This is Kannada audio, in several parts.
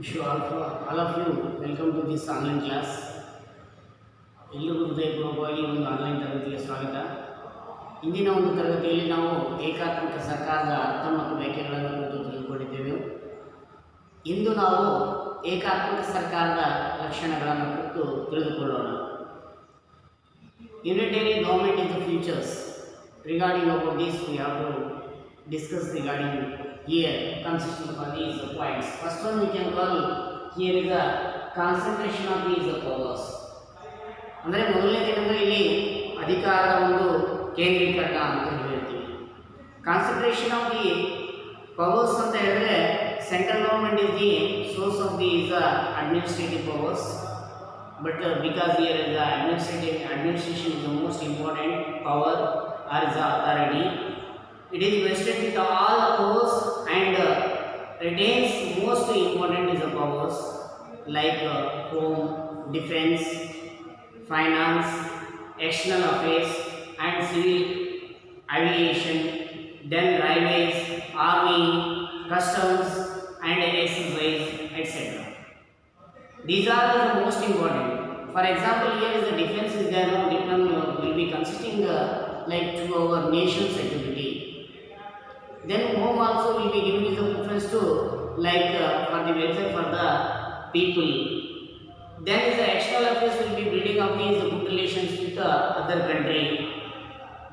Wish you all of you welcome to this online class. ಎಲ್ಲರಿಗೂ ಹೃದಯಪೂರ್ವಕವಾಗಿ ಒಂದು ಆನ್ಲೈನ್ ತರಗತಿಗೆ ಸ್ವಾಗತ. ಇಂದಿನ ಒಂದು ತರಗತಿಯಲ್ಲಿ ನಾವು ಏಕಾತ್ಮಕ ಸರ್ಕಾರದ ಅರ್ಥ ಮತ್ತು ವ್ಯಾಖ್ಯೆಗಳನ್ನು ಕುರಿತು ತಿಳಿದುಕೊಂಡಿದ್ದೇವೆ. ಇಂದು ನಾವು ಏಕಾತ್ಮಕ ಸರ್ಕಾರದ ಲಕ್ಷಣಗಳನ್ನು ಕುರಿತು ತಿಳಿದುಕೊಳ್ಳೋಣ. Unitary government is the futures. Regarding about this, we have to discuss regarding here consisting of these points. First one we can call here is the concentration of these powers. ಅಂದರೆ ಮೊದಲನೇದೇನೆಂದರೆ ಇಲ್ಲಿ ಅಧಿಕಾರದ ಒಂದು ಕೇಂದ್ರೀಕರಣ ಅಂತ ಹೇಳ್ತೀವಿ. ಕಾನ್ಸಂಟ್ರೇಷನ್ ಆಫ್ ದಿ ಪವರ್ಸ್ ಅಂತ ಹೇಳಿದ್ರೆ central government is the source of these administrative powers. But because here the administration is the most important power or is the authority, it is vested with all the powers and retains most important is the powers like home, defense, finance, external affairs and civil aviation, then railways, army, customs and exercise, etc. These are the most important. For example, here is the defense is there. Defense will be consisting like to our nation security. Then home also will be giving the preference to like for the welfare for the people. Then is the external affairs will be building up these good relations with the other country.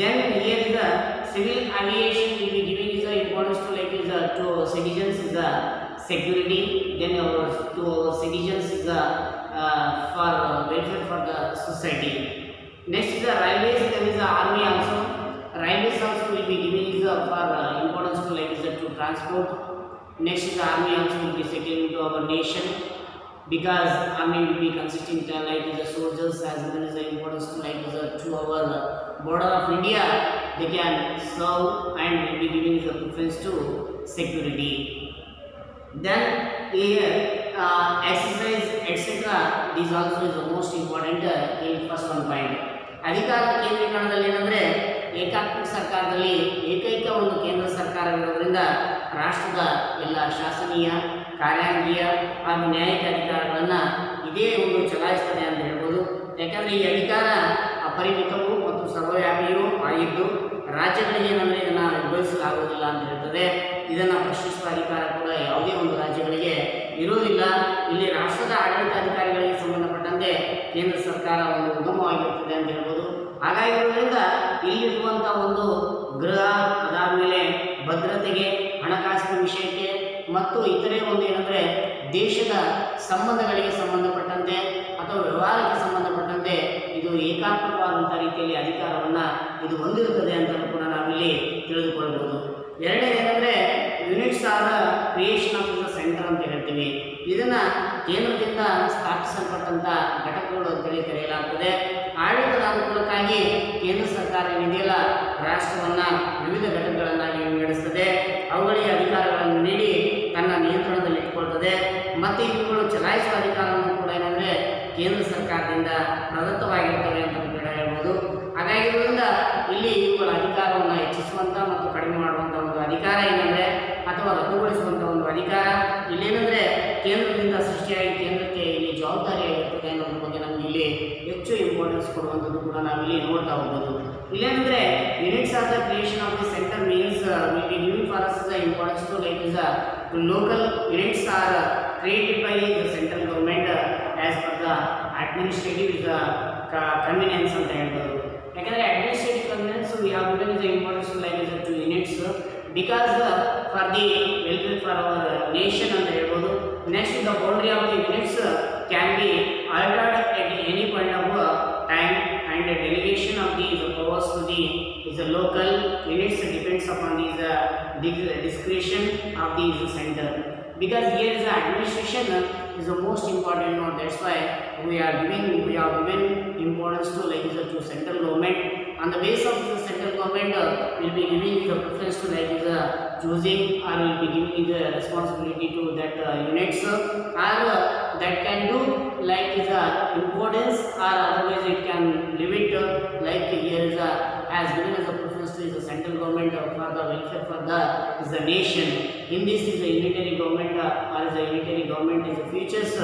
Then here is the civil aviation will be giving is the importance to like is to citizens is the security. Then to our citizens is the for welfare for the society. Next is the railways. There is the army also. Railways also will be giving is for importance to like is to transport. Next is the army also will be securing to our nation, because army will be consisting like is the soldiers as well as the importance to like is to our border of India. They can serve and will be giving the preference to security. Then here exercise etc. This also is the most important in first one point. ಅಧಿಕಾರ ಕೇಂದ್ರೀಕರಣದಲ್ಲಿ ಏನಂದರೆ ಏಕಾತ್ಮಕ ಸರ್ಕಾರದಲ್ಲಿ ಏಕೈಕ ಒಂದು ಕೇಂದ್ರ ಸರ್ಕಾರವಿರೋದ್ರಿಂದ ರಾಷ್ಟ್ರದ ಎಲ್ಲ ಶಾಸನೀಯ, ಕಾರ್ಯಾಂಗೀಯ ಹಾಗೂ ನ್ಯಾಯಿಕ ಅಧಿಕಾರಗಳನ್ನು ಇದೇ ಒಂದು ಚಲಾಯಿಸ್ತದೆ ಅಂತ ಹೇಳ್ಬೋದು. ಯಾಕಂದರೆ ಈ ಅಧಿಕಾರ ಅಪರಿಮಿತವೂ ಮತ್ತು ಸರ್ವವ್ಯಾಪಿಯೂ ಆಗಿದ್ದು ರಾಜ್ಯಗಳಿಗೆ ಏನಂದರೆ ಇದನ್ನು ವಿಭಜಿಸಲಾಗುವುದಿಲ್ಲ ಅಂತ ಹೇಳ್ತದೆ. ಇದನ್ನು ಪ್ರಶ್ನಿಸುವ ಅಧಿಕಾರ ಕೂಡ ಯಾವುದೇ ಒಂದು ರಾಜ್ಯಗಳಿಗೆ ಇರುವುದಿಲ್ಲ. ಇಲ್ಲಿ ರಾಷ್ಟ್ರದ ಆಡಳಿತಾಧಿಕಾರಿಗಳಿಗೆ ಸಂಬಂಧಪಟ್ಟಂತೆ ಕೇಂದ್ರ ಸರ್ಕಾರ ಒಂದು ಉಗಮವಾಗಿರುತ್ತದೆ ಅಂತ ಹೇಳ್ಬೋದು. ಹಾಗಾಗಿರೋದ್ರಿಂದ ಇಲ್ಲಿರುವಂಥ ಒಂದು ಗೃಹ, ಅದಾದಮೇಲೆ ಭದ್ರತೆಗೆ, ಹಣಕಾಸಿನ ವಿಷಯಕ್ಕೆ ಮತ್ತು ಇತರೆ ಒಂದು ಏನಂದರೆ ದೇಶದ ಸಂಬಂಧಗಳಿಗೆ ಸಂಬಂಧಪಟ್ಟಂತೆ ಅಥವಾ ವ್ಯವಹಾರಕ್ಕೆ ಸಂಬಂಧಪಟ್ಟಂತೆ ಇದು ಏಕಾತ್ಮಕವಾದಂಥ ರೀತಿಯಲ್ಲಿ ಅಧಿಕಾರವನ್ನು ಇದು ಹೊಂದಿರುತ್ತದೆ ಅಂತ ಕೂಡ ನಾವಿಲ್ಲಿ ತಿಳಿದುಕೊಳ್ಬೋದು. ಎರಡನೇದೇನೆಂದರೆ ಯೂನಿಟ್ಸ್ ಆದ ಕ್ರಿಯೇಷನ್ ಆಫ್ ದ ಸೆಂಟರ್ ಅಂತ ಹೇಳ್ತೀವಿ. ಇದನ್ನು ಕೇಂದ್ರದಿಂದ ಸ್ಥಾಪಿಸಲ್ಪಟ್ಟಂಥ ಘಟಕಗಳು ಅಂತೇಳಿ ಕರೆಯಲಾಗ್ತದೆ. ಆಡಳಿತದ ಅನುಕೂಲಕ್ಕಾಗಿ ಕೇಂದ್ರ ಸರ್ಕಾರ ಏನಿದೆಯಲ್ಲ ರಾಷ್ಟ್ರವನ್ನು ವಿವಿಧ ಘಟಕಗಳನ್ನಾಗಿ ವಿಂಗಡಿಸ್ತದೆ. ಅವುಗಳಿಗೆ ಅಧಿಕಾರಗಳನ್ನು ನೀಡಿ ತನ್ನ ನಿಯಂತ್ರಣದಲ್ಲಿ ಇಟ್ಕೊಳ್ತದೆ. ಮತ್ತು ಇವುಗಳು ಚಲಾಯಿಸುವ ಅಧಿಕಾರವನ್ನು ಕೂಡ ಏನಂದರೆ ಕೇಂದ್ರ ಸರ್ಕಾರದಿಂದ ಪ್ರದತ್ತವಾಗಿರ್ತವೆ ಅಂತ ಕೂಡ ಹೇಳ್ಬೋದು. ಹಾಗಾಗಿರೋದ್ರಿಂದ ಇಲ್ಲಿ ಇವುಗಳ ಅಧಿಕಾರವನ್ನು ಹೆಚ್ಚಿಸುವಂಥ ಮತ್ತು ಕಡಿಮೆ ಮಾಡುವಂಥ ಒಂದು ಅಧಿಕಾರ ಏನಂದರೆ ಅಥವಾ ರದ್ದುಗೊಳಿಸುವಂಥ ಒಂದು ಅಧಿಕಾರ ಇಲ್ಲೇನೆಂದರೆ ಕೇಂದ್ರದಿಂದ ಸೃಷ್ಟಿಯಾಗಿ ಕೇಂದ್ರಕ್ಕೆ ಇಲ್ಲಿ ಜವಾಬ್ದಾರಿಯಾಗಿರ್ತದೆ ಅನ್ನೋದ್ರ ಬಗ್ಗೆ ನಮಗೆ ಇಲ್ಲಿ ಹೆಚ್ಚು ಇಂಪಾರ್ಟೆನ್ಸ್ ಕೊಡುವಂಥದ್ದು ಕೂಡ ನಾವಿಲ್ಲಿ ನೋಡ್ತಾ ಹೋಗ್ಬೋದು. ಇಲ್ಲೇನೆಂದರೆ units of the creation of the centre means will be giving for us the importance to like is local units are created by the central government as per the administrative convenience ಅಂತ ಹೇಳ್ಬೋದು. ಯಾಕಂದರೆ administrative convenience we have given the importance like is to units because for the welfare for our nation ಅಂತ ಹೇಳ್ಬೋದು. Next the boundary of the units can be altered at any point of time and the delegation of these powers to the is a local units depends upon these discretion of these center, because here is the administration is the most important note. That's why we have given importance to like is to central government. On the base of the central government will be giving the preference to like is choosing or will be giving the responsibility to that units or that can do like is importance or otherwise it can leave it like here is as given as a preference reference to is the central government for the welfare for the is the nation. In this is the unitary government or is the unitary government is the futures.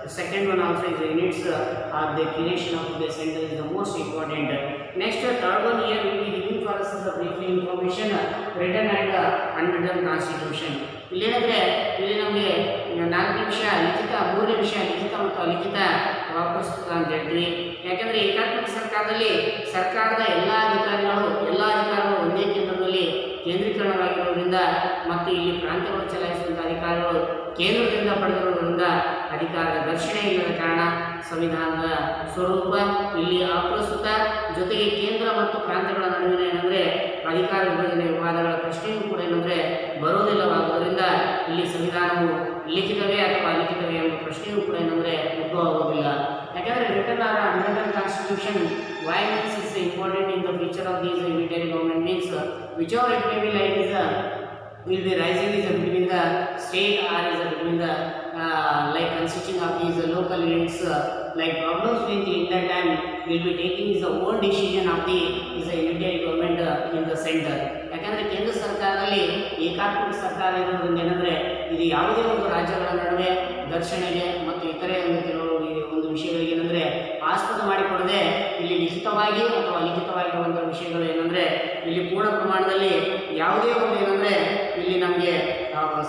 The second one also is the units or the creation of the center is the most important. Next third one here will be giving for us is the brief information written and unwritten constitution. ಇಲ್ಲೇನಂದ್ರೆ ಇಲ್ಲಿ ನಮಗೆ 4 ನಿಮಿಷ ಲಿಖಿತ 3 ನಿಮಿಷ ಲಿಖಿತ ಮತ್ತು ಅಲಿಖಿತ ಪ್ರಸ್ತುತ ಅಂತ ಹೇಳ್ತೀವಿ. ಯಾಕಂದ್ರೆ ಏಕಾತ್ಮಕ ಸರ್ಕಾರದಲ್ಲಿ ಸರ್ಕಾರದ ಎಲ್ಲ ಅಧಿಕಾರಗಳು ಒಂದೇ ಕೇಂದ್ರದಲ್ಲಿ ಕೇಂದ್ರೀಕರಣವಾಗಿರುವುದರಿಂದ ಮತ್ತು ಇಲ್ಲಿ ಪ್ರಾಂತ್ಯಗಳು ಚಲಾಯಿಸುವಂಥ ಅಧಿಕಾರಗಳು ಕೇಂದ್ರದಿಂದ ಪಡೆದಿರುವುದರಿಂದ ಅಧಿಕಾರದ ಘರ್ಷಣೆ ಇಲ್ಲದ ಕಾರಣ ಸಂವಿಧಾನದ ಸ್ವರೂಪ ಇಲ್ಲಿ ಅಪ್ರಸ್ತುತ. ಜೊತೆಗೆ ಕೇಂದ್ರ ಮತ್ತು ಪ್ರಾಂತ್ಯಗಳ ನಡುವಿನ ಏನಂದರೆ ಅಧಿಕಾರ ವಿಭಜನೆ ವಿವಾದಗಳ ಪ್ರಶ್ನೆಯೂ ಕೂಡ ಏನಂದರೆ ಬರೋದಿಲ್ಲವಾಗುವುದರಿಂದ ಇಲ್ಲಿ ಸಂವಿಧಾನವು ಲಿಖಿತವೇ ಅಥವಾ ಅಲಿಖಿತವೇ ಎಂಬ ಪ್ರಶ್ನೆಯೂ ಕೂಡ ಏನಂದರೆ ಉದ್ಭವ ಆಗುವುದಿಲ್ಲ. ಯಾಕಂದರೆ written or unwritten constitution why means is important in the future of these unitary government means whichever it may be like is will be rising is between the state or is between the like consisting of these local units like problems with in that time will be taking is the own decision of the is a unitary government in the center. ಯಾಕಂದರೆ ಕೇಂದ್ರ ಸರ್ಕಾರದಲ್ಲಿ ಏಕಾತ್ಮಕ ಸರ್ಕಾರ ಇರೋದ್ರಿಂದ ಏನಂದರೆ ಇದು ಯಾವುದೇ ಒಂದು ರಾಜ್ಯಗಳ ನಡುವೆ ಘರ್ಷಣೆಗೆ ಮತ್ತು ಇತರೆ ಒಂದು ವಿಷಯಗಳಿಗೆ ಏನಂದರೆ ಆಸ್ಪದ ಮಾಡಿಕೊಡದೆ ಇಲ್ಲಿ ಲಿಖಿತವಾಗಿ ಅಥವಾ ಅಲಿಖಿತವಾಗಿರುವಂಥ ವಿಷಯಗಳು ಏನಂದರೆ ಇಲ್ಲಿ ಪೂರ್ಣ ಪ್ರಮಾಣದಲ್ಲಿ ಯಾವುದೇ ಒಂದು ಏನಂದರೆ ಇಲ್ಲಿ ನಮಗೆ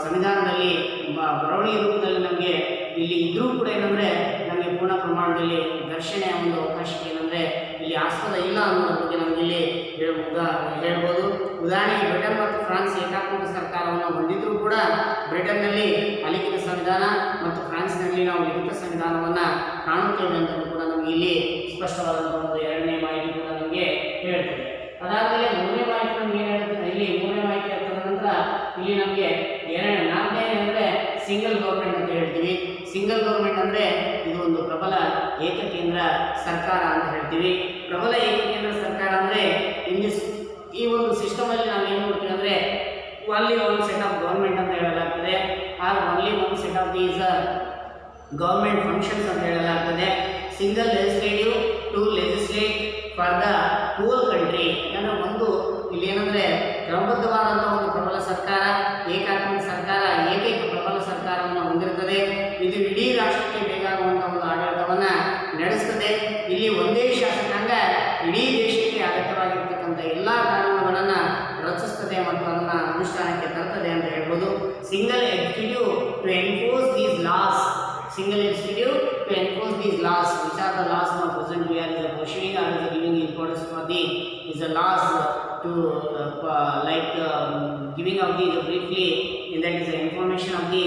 ಸಂವಿಧಾನದಲ್ಲಿ ಬರವಣಿಗೆ ರೂಪದಲ್ಲಿ ನಮಗೆ ಇಲ್ಲಿ ಇದ್ರೂ ಕೂಡ ಏನಂದರೆ ನಮಗೆ ಪೂರ್ಣ ಪ್ರಮಾಣದಲ್ಲಿ ಘರ್ಷಣೆಯ ಒಂದು ಅವಕಾಶಕ್ಕೆ ಏನಂದರೆ ಇಲ್ಲಿ ಆಸ್ಪದ ಇಲ್ಲ ಅನ್ನೋದ್ರ ಬಗ್ಗೆ ನಮಗೆ ಇಲ್ಲಿ ಹೇಳ್ಬೋದು. ಉದಾಹರಣೆಗೆ ಬ್ರಿಟನ್ ಮತ್ತು ಫ್ರಾನ್ಸ್ ಏಕಾತ್ಮಕ ಸರ್ಕಾರವನ್ನು ಹೊಂದಿದ್ರೂ ಕೂಡ ಬ್ರಿಟನ್ನಲ್ಲಿ ಅಲಿಖಿತ ಸಂವಿಧಾನ ಮತ್ತು ಫ್ರಾನ್ಸ್ನಲ್ಲಿ ನಾವು ಲಿಖಿತ ಸಂವಿಧಾನವನ್ನು ಕಾಣುತ್ತೇವೆ ಅಂತ ಕೂಡ ನಮಗೆ ಇಲ್ಲಿ ಸ್ಪಷ್ಟವಾದಂಥ ಒಂದು ಎರಡನೇ ಮಾಹಿತಿ ಕೂಡ ನಮಗೆ ಹೇಳ್ತದೆ. ಅದಾದಮೇಲೆ ಮೂರನೇ ಮಾಹಿತಿ ನಮ್ಗೆ ಏನು ಹೇಳ್ತದೆ, ಇಲ್ಲಿ ಮೂರನೇ ಮಾಹಿತಿ ಆಗ್ತದ ನಂತರ ಇಲ್ಲಿ ನಮಗೆ ನಾಲ್ಕನೇ ಅಂದರೆ ಸಿಂಗಲ್ ಗೌರ್ಮೆಂಟ್ ಅಂತ ಹೇಳ್ತೀವಿ. ಸಿಂಗಲ್ ಗೌರ್ಮೆಂಟ್ ಅಂದರೆ ಇದು ಒಂದು ಪ್ರಬಲ ಏಕಕೇಂದ್ರ ಸರ್ಕಾರ ಅಂತ ಹೇಳ್ತೀವಿ. ಪ್ರಬಲ ಏಕಕೇಂದ್ರ ಸರ್ಕಾರ ಅಂದರೆ ಈ ಒಂದು ಸಿಸ್ಟಮಲ್ಲಿ ನಾವು ಏನು ನೋಡ್ತೀವಿ ಅಂದರೆ only one set of government ಅಂತ ಹೇಳಲಾಗ್ತದೆ or only one set of these government functions ಅಂತ ಹೇಳಲಾಗ್ತದೆ. Single legislative to legislate for the whole country. ಯಾಕಂದರೆ ಒಂದು ಇಲ್ಲಿ ಏನಂದರೆ ಕ್ರಮಬದ್ಧವಾದಂಥ ಒಂದು ಪ್ರಬಲ ಸರ್ಕಾರ, ಏಕಾತ್ಮಕ ಸರ್ಕಾರ, ಏಕೈಕ ಪ್ರಬಲ ಸರ್ಕಾರವನ್ನು ಹೊಂದಿರುತ್ತದೆ. ಇದು ಇಡೀ ರಾಷ್ಟ್ರಕ್ಕೆ ಬೇಕಾಗುವಂಥ ಒಂದು ಆಡಳಿತವನ್ನು ನಡೆಸ್ತದೆ. ಇಲ್ಲಿ ಒಂದೇ ಶಾಸಕಾಂಗ ಇಡೀ ದೇಶಕ್ಕೆ ಅಗತ್ಯವಾಗಿರ್ತಕ್ಕಂಥ ಎಲ್ಲ ಕಾನೂನುಗಳನ್ನು ರಚಿಸ್ತದೆ ಮತ್ತು ಅದನ್ನು ಅನುಷ್ಠಾನಕ್ಕೆ ತರ್ತದೆ ಅಂತ ಹೇಳ್ಬೋದು. Single executive to enforce these laws, single executive to enforce these laws, which are the laws now present we are pursuing or is giving importance for the is the laws to giving of these briefly in that is the information of the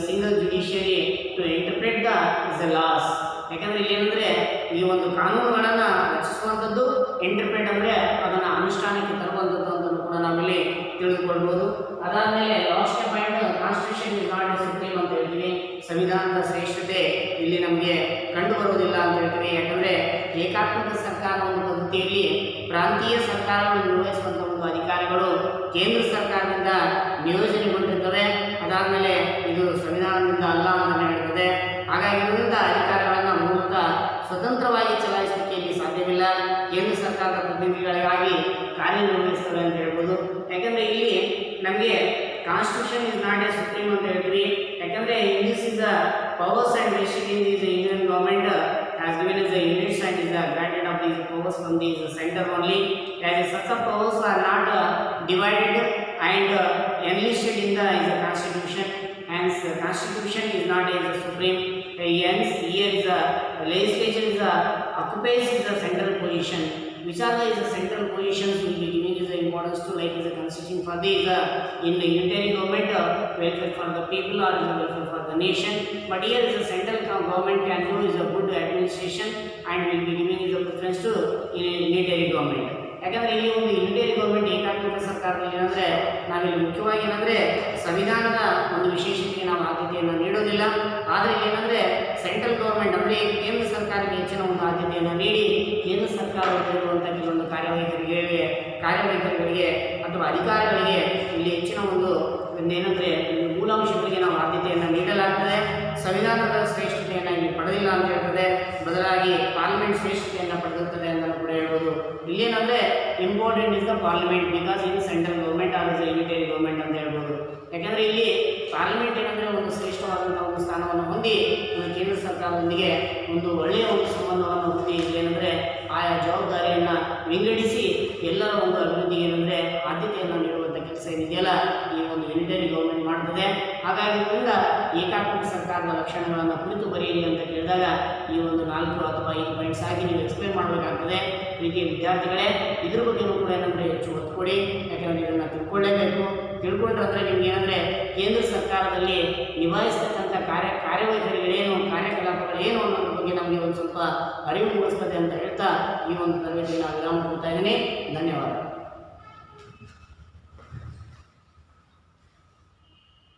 single judiciary to interpret the is the laws. ಯಾಕಂದರೆ ಇಲ್ಲಿ ಏನಂದರೆ ಈ ಒಂದು ಕಾನೂನುಗಳನ್ನು ರಚಿಸುವಂಥದ್ದು, ಇಂಟರ್ಪ್ರೆಟ್ ಅಂದರೆ ಅದನ್ನು ಅನುಷ್ಠಾನಕ್ಕೆ ತರುವಂಥದ್ದು ಅಂತ ಕೂಡ ನಾವಿಲ್ಲಿ ತಿಳಿದುಕೊಳ್ಬೋದು. ಅದಾದಮೇಲೆ last point constitution is not A supreme ಅಂತ ಹೇಳ್ತೀವಿ. ಸಂವಿಧಾನದ ಶ್ರೇಷ್ಠತೆ ಇಲ್ಲಿ ನಮಗೆ ಕಂಡು ಬರುವುದಿಲ್ಲ ಅಂತ ಹೇಳ್ತೀವಿ. ಯಾಕಂದರೆ ಏಕಾತ್ಮಕ ಸರ್ಕಾರ ಒಂದು ಪದ್ಧತಿಯಲ್ಲಿ ಪ್ರಾಂತೀಯ ಸರ್ಕಾರವನ್ನು ನಿರ್ವಹಿಸುವಂಥ ಒಂದು ಅಧಿಕಾರಿಗಳು ಕೇಂದ್ರ ಸರ್ಕಾರದಿಂದ ನಿಯೋಜನೆಗೊಂಡಿರ್ತವೆ. ಅದಾದಮೇಲೆ ಇದು ಸಂವಿಧಾನದಿಂದ ಅಲ್ಲ ಅಂತ ಹೇಳ್ತದೆ. ಹಾಗಾಗಿ ಇದರಿಂದ ಅಧಿಕಾರಗಳನ್ನು ಮೂಲಕ ಸ್ವತಂತ್ರವಾಗಿ ಚಲಾಯಿಸಲಿಕ್ಕೆ ಇಲ್ಲಿ ಸಾಧ್ಯವಿಲ್ಲ. ಕೇಂದ್ರ ಸರ್ಕಾರದ ಪ್ರತಿನಿಧಿಗಳಿಗಾಗಿ ಕಾರ್ಯನಿರ್ವಹಿಸ್ತವೆ ಅಂತ ಹೇಳ್ಬೋದು. ಯಾಕಂದರೆ ಇಲ್ಲಿ ನಮಗೆ constitution is not A supreme ಅಂತ ಹೇಳ್ತೀವಿ. ಯಾಕಂದರೆ this is the powers and restricting is Indian government has given us the units and is granted of these powers from the center only, as such of powers are not divided and enlisted in the constitution. Hence the constitution is not as a supreme. Hence here is the legislature is occupies the central position. Which are the central positions will be giving is the importance to like is a constitution for the in the unitary government welfare for the people or is welfare for the nation. But here is the central government can do is a good administration and will be giving is a preference to unitary government. ಯಾಕಂದರೆ ಇಲ್ಲಿ ಒಂದು ಯುನಿಟರಿ ಗೌರ್ಮೆಂಟ್ ಏಕಾತ್ಮಕ ಸರ್ಕಾರದಲ್ಲಿ ಏನಂದರೆ ನಾವಿಲ್ಲಿ ಮುಖ್ಯವಾಗಿ ಏನಂದರೆ ಸಂವಿಧಾನದ ಒಂದು ವಿಶೇಷತೆಗೆ ನಾವು ಆದ್ಯತೆಯನ್ನು ನೀಡೋದಿಲ್ಲ. ಆದರೆ ಏನಂದರೆ ಸೆಂಟ್ರಲ್ ಗೌರ್ಮೆಂಟ್ ಅಂದರೆ ಕೇಂದ್ರ ಸರ್ಕಾರಕ್ಕೆ ಹೆಚ್ಚಿನ ಒಂದು ಆದ್ಯತೆಯನ್ನು ನೀಡಿ ಕೇಂದ್ರ ಸರ್ಕಾರದಲ್ಲಿರುವಂಥ ಕೆಲವೊಂದು ಕಾರ್ಯವೈಖರಿಗಳಿಗೆ ಅಥವಾ ಅಧಿಕಾರಿಗಳಿಗೆ ಇಲ್ಲಿ ಹೆಚ್ಚಿನ ಒಂದು ಏನಂದರೆ ಮೂಲಾಂಶಗಳಿಗೆ ನಾವು ಆದ್ಯತೆಯನ್ನು ನೀಡಲಾಗ್ತದೆ. ಸಂವಿಧಾನದ ಶ್ರೇಷ್ಠತೆಯನ್ನು ಇಲ್ಲಿ ಪಡೆದಿಲ್ಲ ಅಂತ ಹೇಳ್ತದೆ, ಬದಲಾಗಿ ಪಾರ್ಲಿಮೆಂಟ್ ಶ್ರೇಷ್ಠತೆಯನ್ನು ಪಡೆದಿರ್ತದೆ ಅಂತ ಕೂಡ ಹೇಳ್ಬೋದು. ಇಲ್ಲೇನಂದರೆ important is the parliament because ಇದು central government or is unitary government ಅಂತ ಹೇಳ್ಬೋದು. ಯಾಕೆಂದರೆ ಇಲ್ಲಿ ಪಾರ್ಲಿಮೆಂಟ್ ಏನಂದರೆ ಒಂದು ಶ್ರೇಷ್ಠವಾದಂಥ ಒಂದು ಸ್ಥಾನವನ್ನು ಹೊಂದಿ ಕೇಂದ್ರ ಸರ್ಕಾರದೊಂದಿಗೆ ಒಂದು ಒಳ್ಳೆಯ ಒಂದು ಸಂಬಂಧವನ್ನು ಹೊಂದಿ ಏನಂದರೆ ಆಯಾ ಜವಾಬ್ದಾರಿಯನ್ನು ವಿಂಗಡಿಸಿ ಎಲ್ಲರ ಒಂದು ಅಭಿವೃದ್ಧಿಗೆ ಏನಂದರೆ ಆದ್ಯತೆಯನ್ನು ನೀಡುವಂಥ ಕೆಲಸ ಏನಿದೆಯಲ್ಲ ಈ ಒಂದು ಯೂನಿಟರಿ ಗೌರ್ಮೆಂಟ್ ಮಾಡ್ತದೆ. ಹಾಗಾಗಿ ಇದರಿಂದ ಏಕಾತ್ಮಕ ಸರ್ಕಾರದ ಲಕ್ಷಣಗಳನ್ನು ಕುರಿತು ಬರೆಯಿರಿ ಅಂತ ಕೇಳಿದಾಗ ಈ ಒಂದು 4 ಅಥವಾ 5 ಪಾಯಿಂಟ್ಸ್ ಆಗಿ ನೀವು ಎಕ್ಸ್ಪ್ಲೇನ್ ಮಾಡಬೇಕಾಗ್ತದೆ. ಪ್ರೀತಿಯ ವಿದ್ಯಾರ್ಥಿಗಳೇ, ಇದ್ರ ಬಗ್ಗೆಯೂ ಕೂಡ ಏನಂದರೆ ಹೆಚ್ಚು ಒತ್ತು ಕೊಡಿ. ಯಾಕೆಂದರೆ ಇದನ್ನು ತಿಳ್ಕೊಳ್ಳೇಬೇಕು. ತಿಳ್ಕೊಂಡ್ರೆ ನಿಮ್ಗೆ ಏನಂದರೆ ಕೇಂದ್ರ ಸರ್ಕಾರದಲ್ಲಿ ನಿಭಾಯಿಸ್ತಕ್ಕಂಥ ಕಾರ್ಯವೈಖರಿಗಳೇನು, ಕಾರ್ಯಕಲಾಪಗಳೇನು ಅನ್ನೋದ್ರ ಬಗ್ಗೆ ನಮಗೆ ಒಂದು ಸ್ವಲ್ಪ ಅರಿವು ಮೂಡಿಸ್ತದೆ ಅಂತ ಹೇಳ್ತಾ ಈ ಒಂದು ತರಬೇತಿಯನ್ನು ವಿರಾಮ ಕೊಡ್ತಾ ಇದ್ದೀನಿ. ಧನ್ಯವಾದ.